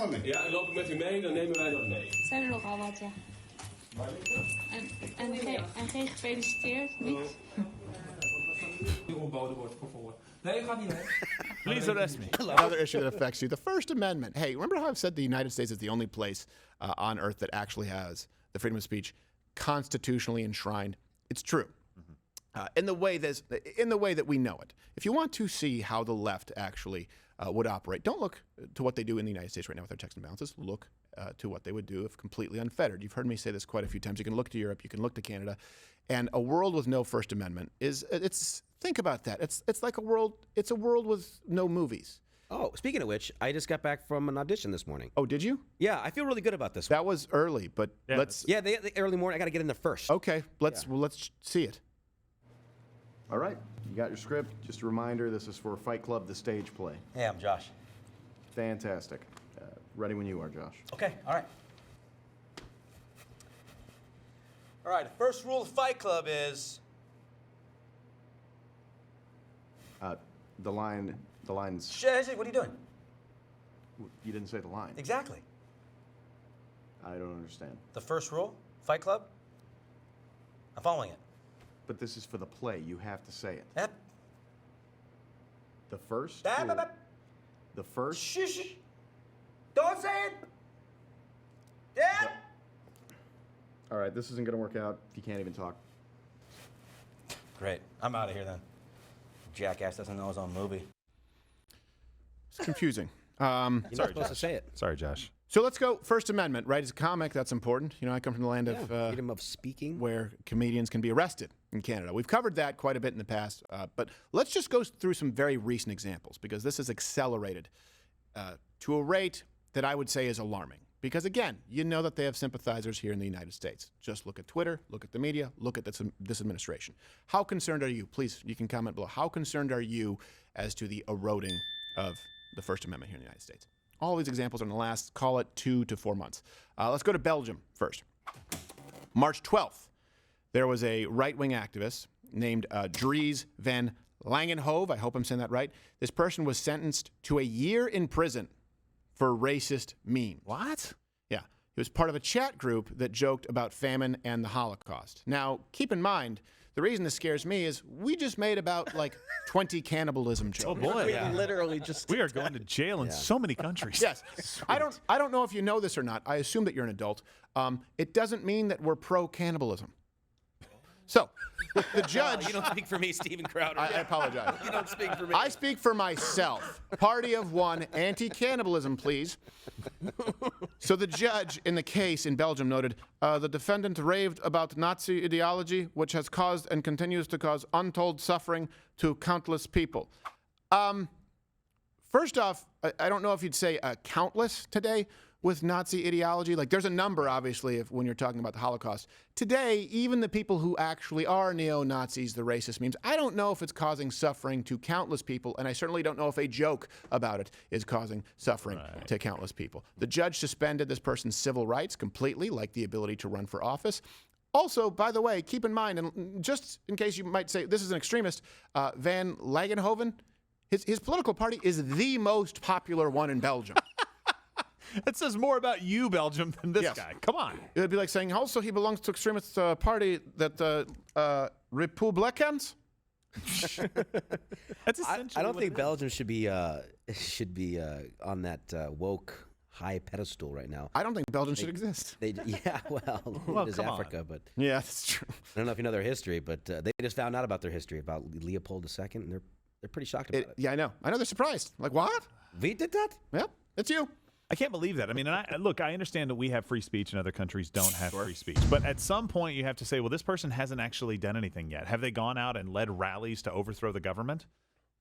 coming. Ja, en loop ik met u mee, dan nemen wij dat mee. Zijn er nogal wat, ja. En geen gefeliciteerd, niet? Nee, gaat niet mee. Please arrest me. Another issue that affects you, the First Amendment. Hey, remember how I've said the United States is the only place on earth that actually has the freedom of speech constitutionally enshrined? It's true. In the way that we know it. If you want to see how the left actually would operate, don't look to what they do in the United States right now with their checks and balances. Look to what they would do if completely unfettered. You've heard me say this quite a few times. You can look to Europe, you can look to Canada, and a world with no First Amendment think about that. It's like a world with no movies. Oh, speaking of which, I just got back from an audition this morning. Oh, did you? Yeah, I feel really good about this. That was early, but let's. Yeah, the early morning. I got to get in there first. Okay, let's see it. All right, you got your script. Just a reminder, this is for Fight Club, the stage play. Hey, I'm Josh. Fantastic. Ready when you are, Josh. Okay, all right. All right, the first rule of Fight Club is... The line's... Shit, what are you doing? You didn't say the line. Exactly. I don't understand. The first rule, Fight Club? I'm following it. But this is for the play. You have to say it. Yep. The first? The first? Shh. Don't say it. Dad? All right, this isn't going to work out if you can't even talk. Great. I'm out of here then. Jackass doesn't know his own movie. It's confusing. You're not supposed to say it. Sorry, Josh. So let's go First Amendment, right? As a comic, that's important. You know, I come from the land of freedom of speaking, where comedians can be arrested in Canada. We've covered that quite a bit in the past, but let's just go through some very recent examples because this has accelerated to a rate that I would say is alarming. Because again, you know that they have sympathizers here in the United States. Just look at Twitter, look at the media, look at this administration. How concerned are you? Please, you can comment below. How concerned are you as to the eroding of the First Amendment here in the United States? All these examples are in the last, call it 2 to 4 months. Let's go to Belgium first. March 12th, there was a right-wing activist named Dries van Langenhove. I hope I'm saying that right. This person was sentenced to a year in prison for racist memes. What? Yeah. He was part of a chat group that joked about famine and the Holocaust. Now, keep in mind, the reason this scares me is we just made about like 20 cannibalism jokes. Oh boy, yeah. Literally just. we are going to jail in so many countries. Yes. I don't know if you know this or not. I assume that you're an adult. It doesn't mean that we're pro-cannibalism. So, the judge... You don't speak for me, Stephen Crowder. I apologize. You don't speak for me. I speak for myself. Party of one, anti-cannibalism, please. So the judge in the case in Belgium noted, the defendant raved about Nazi ideology, which has caused and continues to cause untold suffering to countless people. First off, I don't know if you'd say countless today with Nazi ideology. Like, there's a number, obviously, when you're talking about the Holocaust. Today, even the people who actually are neo-Nazis, the racist memes, I don't know if it's causing suffering to countless people, and I certainly don't know if a joke about it is causing suffering to countless people. The judge suspended this person's civil rights completely, like the ability to run for office. Also, by the way, keep in mind, and just in case you might say this is an extremist, Van Langenhoven, his political party is the most popular one in Belgium. That says more about you, Belgium, than this guy. Come on. It would be like saying, also, he belongs to extremist party that Republicans. That's essentially. I don't think Belgium should be on that woke high pedestal right now. I don't think Belgium should exist. Yeah, well, it is Africa, but yeah, that's true. I don't know if you know their history, but they just found out about their history about Leopold II, and they're pretty shocked about it. Yeah, I know. They're surprised. Like, what? We did that? Yep, it's you. I can't believe that. I mean, look, I understand that we have free speech and other countries don't have free speech. But at some point, you have to say, well, this person hasn't actually done anything yet. Have they gone out and led rallies to overthrow the government?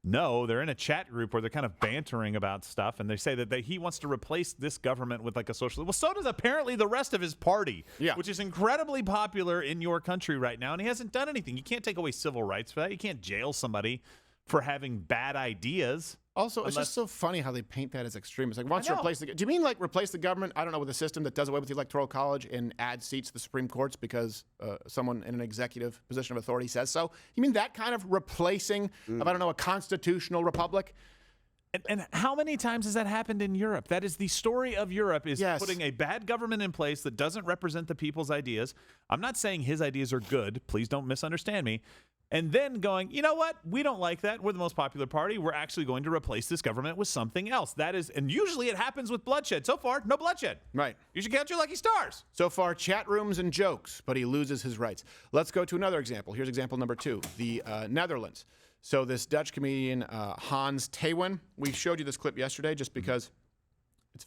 No, they're in a chat group where they're kind of bantering about stuff, and they say that he wants to replace this government with like a socialist. Well, so does apparently the rest of his party, which is incredibly popular in your country right now, and he hasn't done anything. You can't take away civil rights for that. You can't jail somebody for having bad ideas. Also, it's just so funny how they paint that as extremist. Like, wants to replace the... Do you mean, like, replace the government, I don't know, with a system that does away with the Electoral College and adds seats to the Supreme Courts because someone in an executive position of authority says so? You mean that kind of replacing of, I don't know, a constitutional republic? And how many times has that happened in Europe? That is the story of Europe, is Yes. putting a bad government in place that doesn't represent the people's ideas. I'm not saying his ideas are good. Please don't misunderstand me. And then going, you know what? We don't like that. We're the most popular party. We're actually going to replace this government with something else. That is, and usually it happens with bloodshed. So far, no bloodshed. Right. You should count your lucky stars. So far, chat rooms and jokes, but he loses his rights. Let's go to another example. Here's example number 2, the Netherlands. So this Dutch comedian, Hans Theeuwen, we showed you this clip yesterday just because it's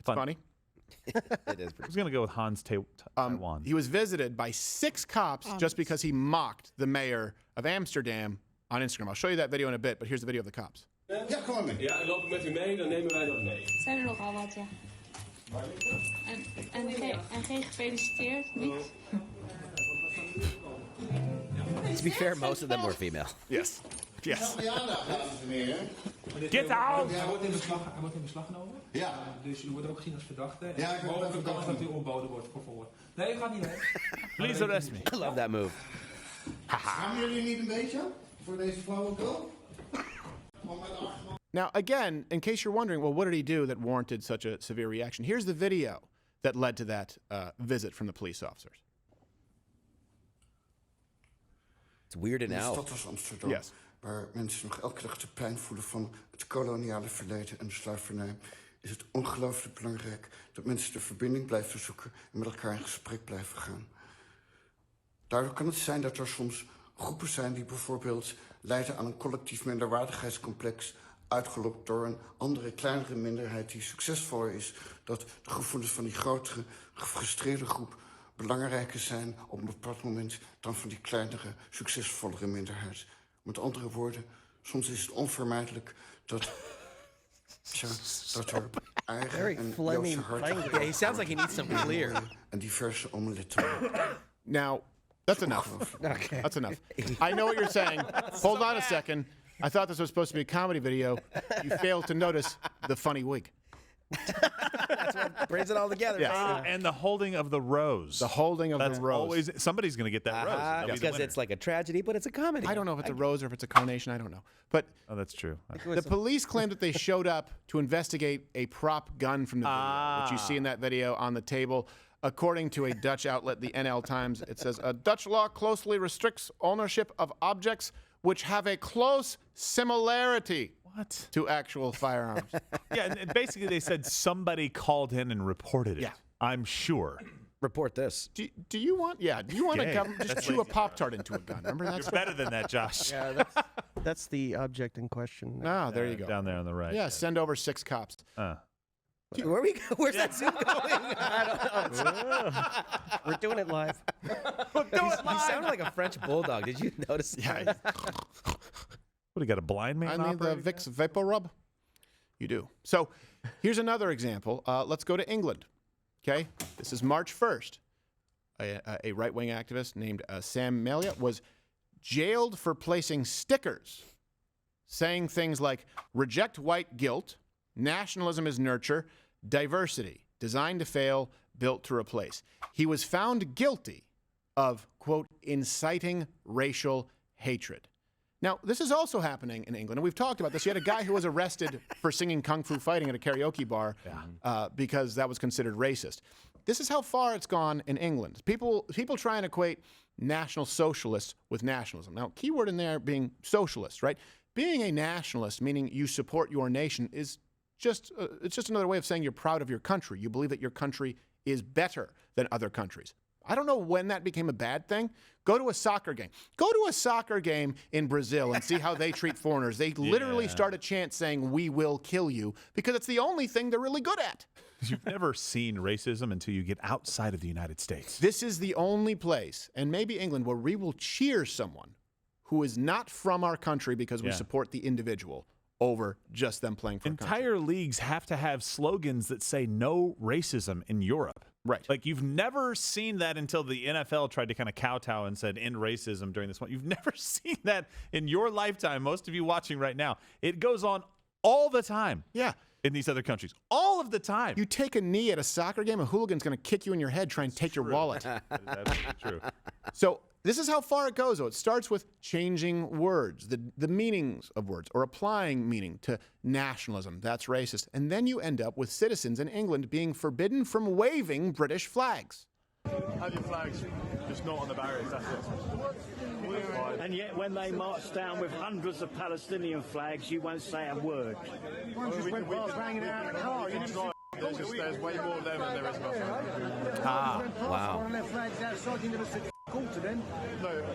funny. It is. I was going to go with Hans Taiwan. He was visited by 6 cops just because he mocked the mayor of Amsterdam on Instagram. I'll show you that video in a bit, but here's the video of the cops. Ja, loop ik met u mee, dan nemen wij dat mee. Het zijn er nogal wat, ja. En geen gefeliciteerd, niet? To be fair, most of them were female. Yes. Yes. Get out! Hij wordt in beslag genomen. Ja. Dus u wordt ook gezien als verdachte. Ja, ik word Mogelijk verdachte. kans dat u ontboden wordt vervolgens. Nee, u gaat niet mee. Please arrest me. I love that move. Schamen jullie niet een beetje voor deze flauwekul? Gewoon met de achterman. Now, again, in case you're wondering, well, what did he do that warranted such a severe reaction? Here's the video that led to that visit from the police officers. It's weirded In de out. stad als Amsterdam, Yes. waar mensen nog elke dag de pijn voelen van het koloniale verleden en de slavernij, is het ongelooflijk belangrijk dat mensen de verbinding blijven zoeken en met elkaar in gesprek blijven gaan. Daardoor kan het zijn dat er soms groepen zijn die bijvoorbeeld lijden aan een collectief minderwaardigheidscomplex, uitgelokt door een andere, kleinere minderheid die succesvoller is, dat de gevoelens van die grotere, gefrustreerde groep belangrijker zijn op een bepaald moment dan van die kleinere, succesvollere minderheid. Met andere woorden, soms is het onvermijdelijk dat, dat er eigen Very en Fleming. Joodse harten Yeah, he sounds like he needs some clear. en diverse omeletten. Now, that's enough. Okay. That's enough. I know what you're saying. Hold on a second. I thought this was supposed to be a comedy video. You failed to notice the funny wig. Brings it all together. Yeah. And the holding of the rose. The holding of That's the rose. always, somebody's going to get that rose. They'll be the Because winner. it's like a tragedy, but it's a comedy. I don't know if it's a rose or if it's a carnation. I don't know. But Oh, that's true. the police claimed that they showed up to investigate a prop gun from the video, which you see in that video on the table. According to a Dutch outlet, the NL Times, it says, a Dutch law closely restricts ownership of objects which have a close similarity What? to actual firearms. Yeah, and basically they said somebody called in and reported it. Yeah. I'm sure. Report this. Do you want, do you want to Gay. just That's chew a lazy. Pop-Tart into a gun? Remember that? You're better than that, Josh. Yeah, that's the object in question. Ah, there you go. Down there on the right. Yeah, send over 6 cops. Where we go? Where's that Zoom going? We're doing it live. He sounded like a French bulldog. Did you notice? Yeah. What, he got a blind man I mean, the operating? Vicks Vapor Rub? You do. So here's another example. Let's go to England. Okay? This is March 1st. A right-wing activist named Sam Melia was jailed for placing stickers saying things like, reject white guilt, nationalism is nurture, diversity, designed to fail, built to replace. He was found guilty of, quote, inciting racial hatred. Now, this is also happening in England, and we've talked about this. You had a guy who was arrested for singing Kung Fu Fighting at a karaoke bar because that was considered racist. This is how far it's gone in England. People try and equate National Socialists with nationalism. Now, keyword in there being socialist, right? Being a nationalist, meaning you support your nation, is it's just another way of saying you're proud of your country. You believe that your country is better than other countries. I don't know when that became a bad thing. Go to a soccer game. Go to a soccer game in Brazil and see how they treat foreigners. They literally start a chant saying, we will kill you, because it's the only thing they're really good at. You've never seen racism until you get outside of the United States. This is the only place, and maybe England, where we will cheer someone who is not from our country because we support the individual over just them playing for a country. Entire leagues have to have slogans that say no racism in Europe. Right. Like, you've never seen that until the NFL tried to kind of kowtow and said end racism during this one. You've never seen that in your lifetime, most of you watching right now. It goes on all the time. Yeah. In these other countries. All of the time. You take a knee at a soccer game, a hooligan's going to kick you in your head, try and take your wallet. That is absolutely true. So This is how far it goes, though. It starts with changing words, the meanings of words, or applying meaning to nationalism. That's racist. And then you end up with citizens in England being forbidden from waving British flags. Have your flags, just not on the barriers, that's it. And yet when they march down with hundreds of Palestinian flags, you won't say a word. There's way more of them than there is of us. Ah, wow. No,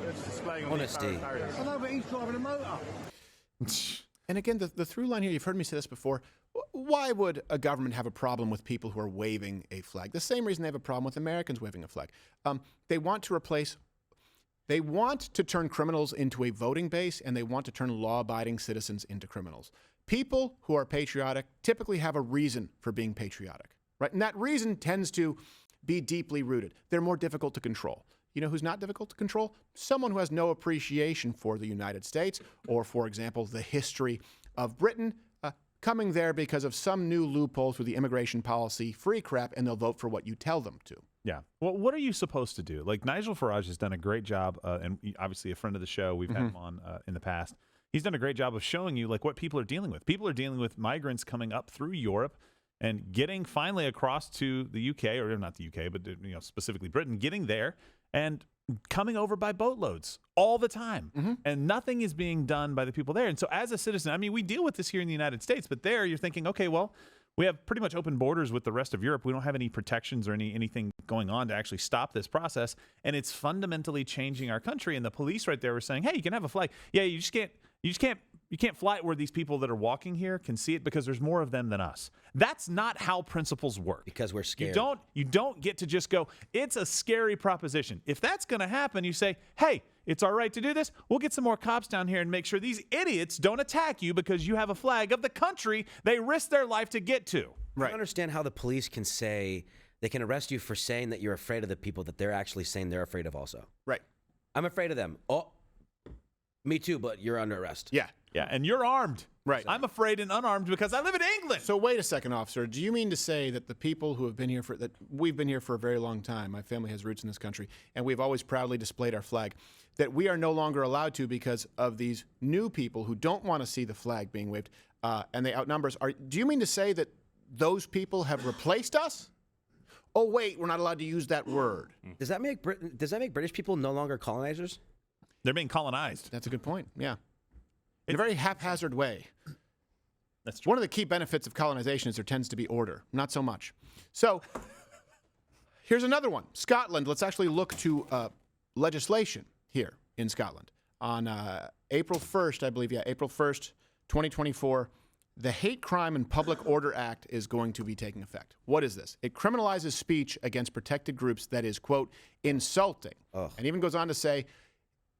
it's displaying on Honesty. these barriers. And again, the through line here, you've heard me say this before. Why would a government have a problem with people who are waving a flag? The same reason they have a problem with Americans waving a flag. They want to turn criminals into a voting base, and they want to turn law-abiding citizens into criminals. People who are patriotic typically have a reason for being patriotic, right? And that reason tends to be deeply rooted. They're more difficult to control. You know who's not difficult to control? Someone who has no appreciation for the United States or, for example, the history of Britain, coming there because of some new loophole through the immigration policy, free crap, and they'll vote for what you tell them to. Yeah. Well, what are you supposed to do? Like, Nigel Farage has done a great job, and obviously a friend of the show. We've had him on in the past. He's done a great job of showing you like what people are dealing with. People are dealing with migrants coming up through Europe and getting finally across to the UK, or not the UK, but specifically Britain, getting there and coming over by boatloads all the time. And nothing is being done by the people there. And so as a citizen, I mean, we deal with this here in the United States, but there you're thinking, okay, well, we have pretty much open borders with the rest of Europe. We don't have any protections or anything going on to actually stop this process. And it's fundamentally changing our country. And the police right there were saying, hey, you can have a flag. Yeah, you can't fly it where these people that are walking here can see it because there's more of them than us. That's not how principles work. Because we're scared. You don't get to just go, it's a scary proposition. If that's going to happen, you say, hey, it's our right to do this. We'll get some more cops down here and make sure these idiots don't attack you because you have a flag of the country they risk their life to get to. I don't understand how the police can say, they can arrest you for saying that you're afraid of the people that they're actually saying they're afraid of also. Right. I'm afraid of them. Oh, me too, but you're under arrest. Yeah. Yeah, and you're armed. Right. I'm afraid and unarmed because I live in England. So wait a second, officer. Do you mean to say that the people who have been here that we've been here for a very long time, my family has roots in this country, and we've always proudly displayed our flag, that we are no longer allowed to because of these new people who don't want to see the flag being waved, and they outnumber us? Do you mean to say that those people have replaced us? Oh, wait, we're not allowed to use that word. Does that make British people no longer colonizers? They're being colonized. That's a good point. Yeah. In a very haphazard way. That's true. One of the key benefits of colonization is there tends to be order. Not so much. So here's another one. Scotland. Let's actually look to legislation here in Scotland. On April 1st, I believe, April 1st, 2024, the Hate Crime and Public Order Act is going to be taking effect. What is this? It criminalizes speech against protected groups that is, quote, insulting. And even goes on to say,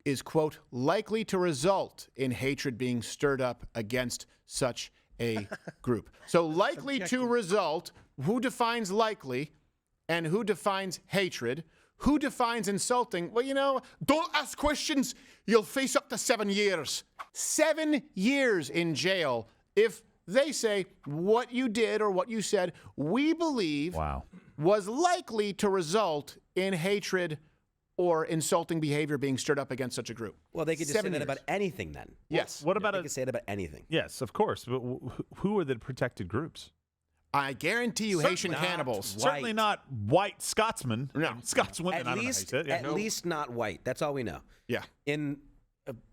is, quote, likely to result in hatred being stirred up against such a group. So likely to result, who defines likely and who defines hatred? Who defines insulting? Well, don't ask questions. You'll face up to 7 years. 7 years in jail if they say what you did or what you said, we believe was likely to result in hatred or insulting behavior being stirred up against such a group. Well, they could just say that about anything then. Yes. What about they could say it about anything. Yes, of course. But who are the protected groups? I guarantee you Haitian cannibals. Certainly not white Scotsmen. No. Scotswomen. At least not white. That's all we know. Yeah. In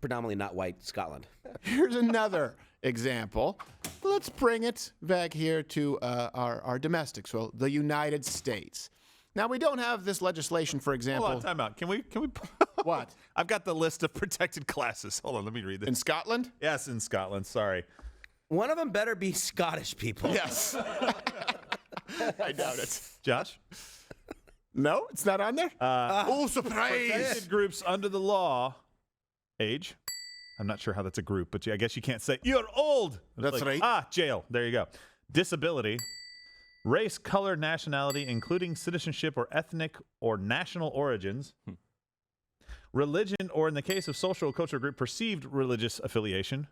predominantly not white Scotland. Here's another example. Let's bring it back here to our domestics, well, the United States. Now, we don't have this legislation, for example. Hold on, time out. Can we? What? I've got the list of protected classes. Hold on, let me read this. In Scotland? Yes, in Scotland. Sorry. One of them better be Scottish people. Yes. I doubt it. Josh? No, it's not on there? Oh, surprise! Protected groups under the law. Age. I'm not sure how that's a group, but I guess you can't say, you're old. That's right. Jail. There you go. Disability. Race, color, nationality, including citizenship or ethnic or national origins. Religion, or in the case of social or cultural group, perceived religious affiliation.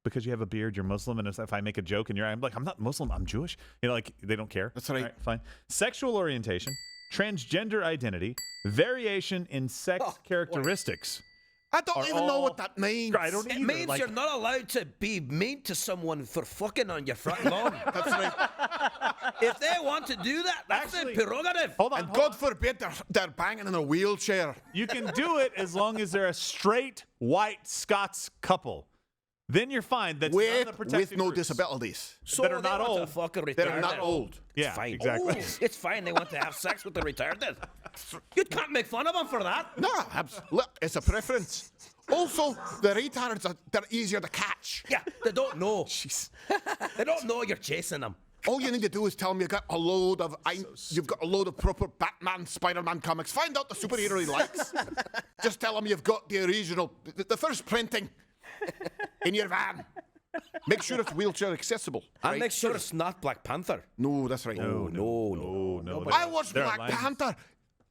Because you have a beard, you're Muslim, and if I make a joke and I'm like, I'm not Muslim, I'm Jewish. Like, they don't care. That's right. All right, fine. Sexual orientation, transgender identity, variation in sex characteristics. I don't even know what that means. I don't It either. means you're not allowed to be mean to someone for fucking on your front lawn. That's right. If they want to do that, that's their prerogative. Hold on. And God forbid they're banging in a wheelchair. You can do it as long as they're a straight white Scots couple. Then you're fine. That's none of the With protected no groups disabilities. So that are they not want old. To fuck a That are retarded. not old. Yeah, It's fine. exactly. Oh, it's fine. They want to have sex with the retarded. You can't make fun of them for that. No, look, it's a preference. Also, the retards they're easier to catch. Yeah, they don't know. Jeez. They don't know you're chasing them. All you need to do is tell me you've got a load of proper Batman, Spider-Man comics. Find out the superhero he likes. Just tell him you've got the original, the first printing in your van. Make sure it's wheelchair accessible. And right? make sure it's not Black Panther. No, that's right. No. I watched Black Panther.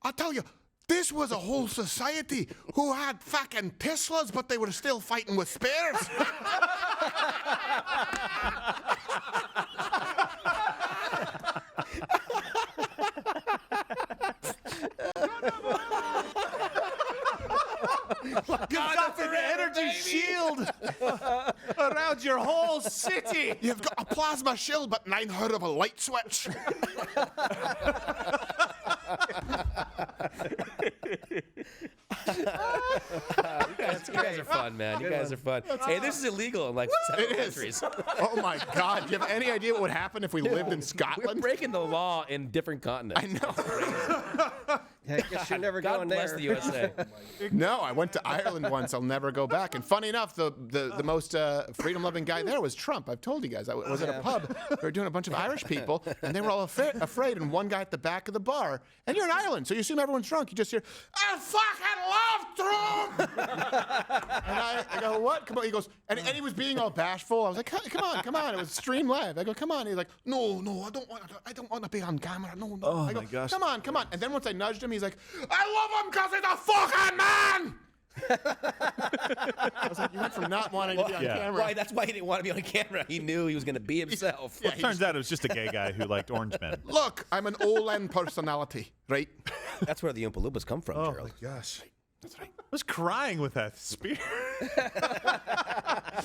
I tell you, this was a whole society who had fucking Teslas, but they were still fighting with spares. You've got an energy shield around your whole city. You've got a plasma shield, but 9 out of a light switch. You guys are fun, man. You guys are fun. Hey, this is illegal in like 7 countries. Oh my God! Do you have any idea what would happen if we lived in We're Scotland? breaking the law in different continents. I know. I guess you're never God going bless there. the USA. No, I went to Ireland once. I'll never go back. And funny enough, the most freedom-loving guy there was Trump. I've told you guys. I was at a pub. We were doing a bunch of Irish people, and they were all afraid. And one guy at the back of the bar. And you're in Ireland, so you assume everyone's drunk. You just hear, "I fucking love Trump!" And I go, "What? Come on!" He goes, and he was being all bashful. I was like, "Come on!" It was stream live. I go, "Come on!" He's like, "No, I don't want to be on camera. No." Oh, I go, my gosh. Come on! And then once I nudged him, he's like, "I love him because he's a fucking man!" I was like, you went from not wanting to be on camera. Right, that's why he didn't want to be on camera. He knew he was going to be himself. Well, it turns out it was just a gay guy who liked orange men. Look, I'm an Olen personality, right? That's where the Oompa Loompas come from, Gerald. Gosh. That's right. I was crying with that spear.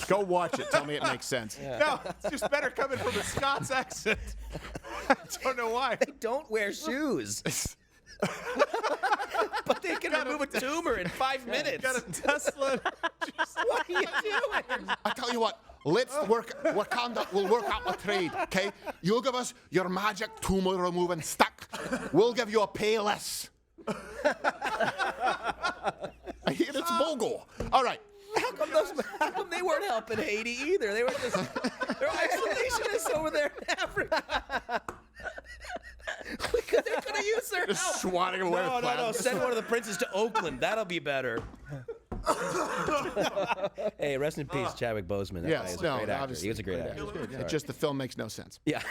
Go watch it. Tell me it makes sense. No, it's just better coming from a Scots accent. I don't know why. They don't wear shoes. But they can remove a tumor in 5 minutes. Got a Tesla. What are you doing? I tell you what, let's Wakanda will work out a trade, okay? You'll give us your magic tumor removing stick. We'll give you a payless. I hear it's Bogo. All right. How come they weren't helping Haiti either? They were just they're isolationists over there in Africa. They could have used their Just help. swatting away with No. plasma. Send one of the princes to Oakland. That'll be better. Hey, rest in peace, Chadwick Boseman. That guy Yes, was no, a great actor. obviously. He was a great actor. It's just the film makes no sense. Yeah.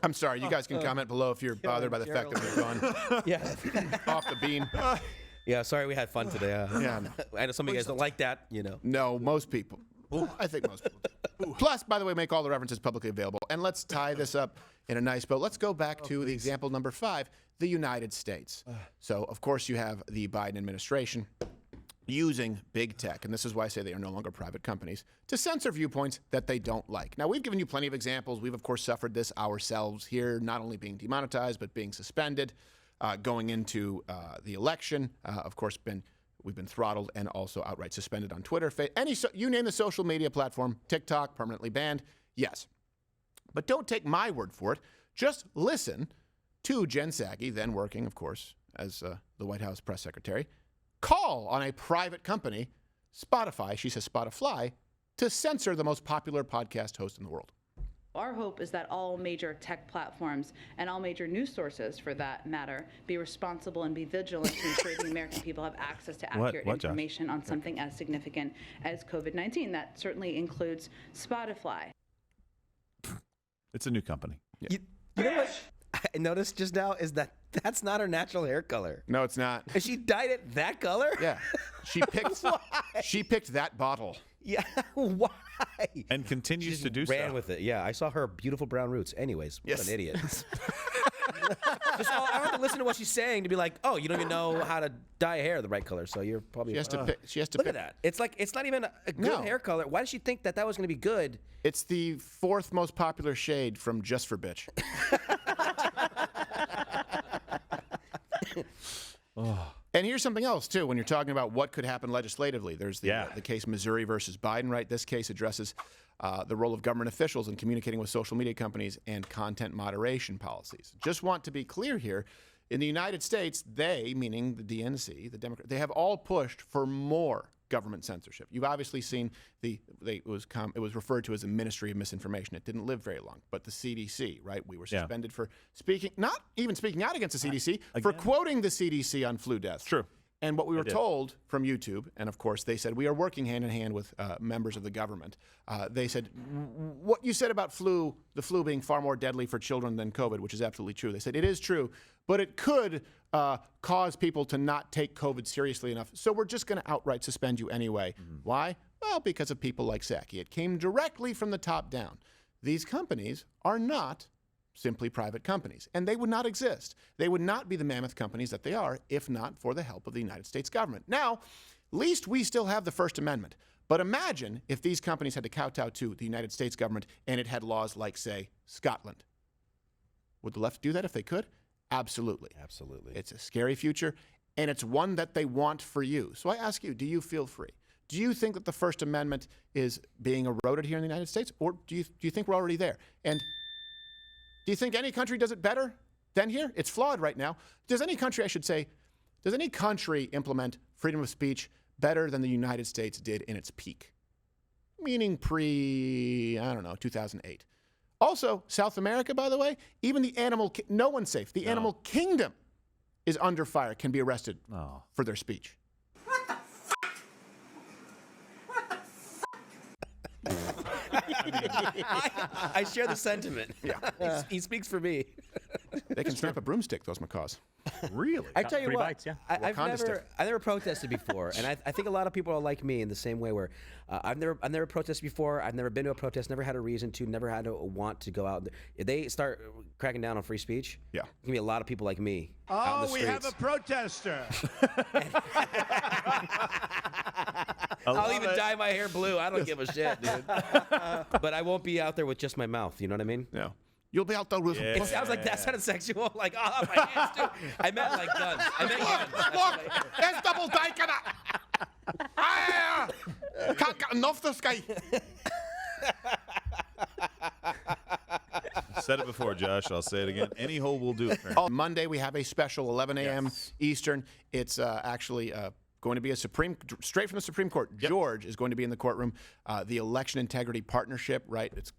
I'm sorry. You guys can comment below if you're bothered by the fact that we've gone Yeah. off the beam. Yeah, sorry we had fun today. Yeah, no. I know some of you guys don't like that, you know. No, most people. I think most people do. Plus, by the way, make all the references publicly available. And let's tie this up in a nice bow. Let's go back to the example number 5, the United States. So, of course, you have the Biden administration using big tech, and this is why I say they are no longer private companies, to censor viewpoints that they don't like. Now, we've given you plenty of examples. We've, of course, suffered this ourselves here, not only being demonetized, but being suspended, going into the election. Of course, we've been throttled and also outright suspended on Twitter. You name the social media platform, TikTok, permanently banned. Yes. But don't take my word for it. Just listen to Jen Psaki, then working, of course, as the White House press secretary, call on a private company, Spotify, she says Spotify, to censor the most popular podcast host in the world. Our hope is that all major tech platforms and all major news sources, for that matter, be responsible and be vigilant to ensure the American people have access to accurate information on something as significant as COVID-19. That certainly includes Spotify. It's a new company. You know what I noticed just now is that that's not her natural hair color. No, it's not. And she dyed it that color? Yeah. She picked that bottle. Yeah. Why? and continues to do so. Ran with it. Yeah, I saw her beautiful brown roots. Anyways, what an idiot. I have to listen to what she's saying to be like, oh, you don't even know how to dye hair the right color, so you're probably. She has to look at that. It's like it's not even a good hair color. Why does she think that was going to be good? It's the 4th most popular shade from Just for Bitch. And here's something else, too. When you're talking about what could happen legislatively, there's the case Missouri versus Biden, right? This case addresses the role of government officials in communicating with social media companies and content moderation policies. Just want to be clear here. In the United States, they, meaning the DNC, the Democrats, they have all pushed for more government censorship. You've obviously seen it was referred to as a Ministry of Misinformation. It didn't live very long. But the CDC, right? We were suspended for not even speaking out against the CDC, for quoting the CDC on flu deaths. True. And what we were told from YouTube, and of course they said, we are working hand in hand with members of the government. They said, what you said about the flu being far more deadly for children than COVID, which is absolutely true. They said, it is true, but it could cause people to not take COVID seriously enough. So we're just going to outright suspend you anyway. Why? Well, because of people like Psaki. It came directly from the top down. These companies are not simply private companies, and they would not exist. They would not be the mammoth companies that they are if not for the help of the United States government. Now, at least we still have the First Amendment, but imagine if these companies had to kowtow to the United States government and it had laws like, say, Scotland. Would the left do that if they could? Absolutely. Absolutely. It's a scary future, and it's one that they want for you. So I ask you, do you feel free? Do you think that the First Amendment is being eroded here in the United States, or do you think we're already there? And do you think any country does it better than here? It's flawed right now. Does any country implement freedom of speech better than the United States did in its peak? Meaning 2008. Also, South America, by the way, even no one's safe. The animal kingdom is under fire, can be arrested for their speech. I share the sentiment. Yeah. He speaks for me. They can snap a broomstick, those macaws. Really? I tell you what, bites, yeah. I've never protested before, and I think a lot of people are like me in the same way. Where I've never protested before. I've never been to a protest. Never had a reason to. Never had to want to go out. If they start cracking down on free speech, there's gonna be a lot of people like me out in the streets. We have a protester. I'll even dye my hair blue. I don't give a shit, dude. But I won't be out there with just my mouth. You know what I mean? Yeah. You'll be out there with. It sounds like that sounded sexual. Like, oh, my hands too. I meant like guns. I meant guns. Look, there's double dyke in it. Can't get enough of this guy. Said it before, Josh. I'll say it again. Any hole will do. On Monday, we have a special 11 a.m. Eastern. It's actually going to be straight from the Supreme Court. Yep. George is going to be in the courtroom. The Election Integrity Partnership, right? It's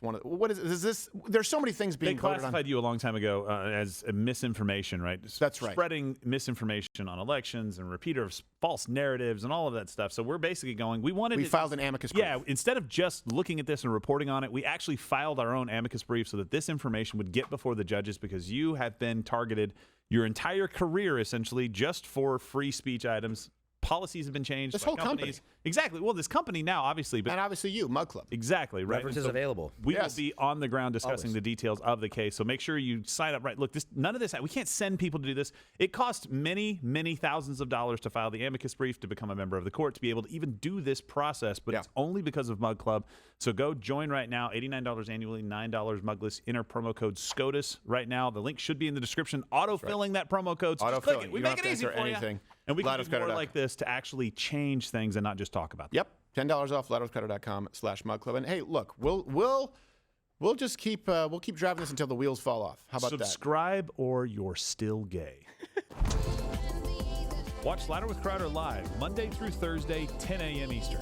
one of what is this? There's so many things being they voted on. classified you a long time ago as misinformation, right? That's right. Spreading misinformation on elections and repeater of false narratives and all of that stuff. So we're basically going. We filed an amicus brief. Yeah. Instead of just looking at this and reporting on it, we actually filed our own amicus brief so that this information would get before the judges because you have been targeted your entire career essentially just for free speech items. Policies have been changed. This whole company. Exactly. Well, this company now, obviously. But and obviously you, Mug Club. Exactly. Right. References available. We will be on the ground discussing the details of the case. So make sure you sign up right. Look, none of this, we can't send people to do this. It costs many, many thousands of dollars to file the amicus brief, to become a member of the court, to be able to even do this process. But it's only because of Mug Club. So go join right now. $89 annually, $9 Mugless. Enter promo code SCOTUS right now. The link should be in the description. Auto-filling that promo code. So just click it. We make it easy for you. And we can do more like this to actually change things and not just talk about them. Yep. $10 off, ladroscrowder.com/mugclub. And hey, look, we'll just keep driving this until the wheels fall off. How about Subscribe or you're still gay. Watch Ladder with Crowder live Monday through Thursday, 10 a.m. Eastern.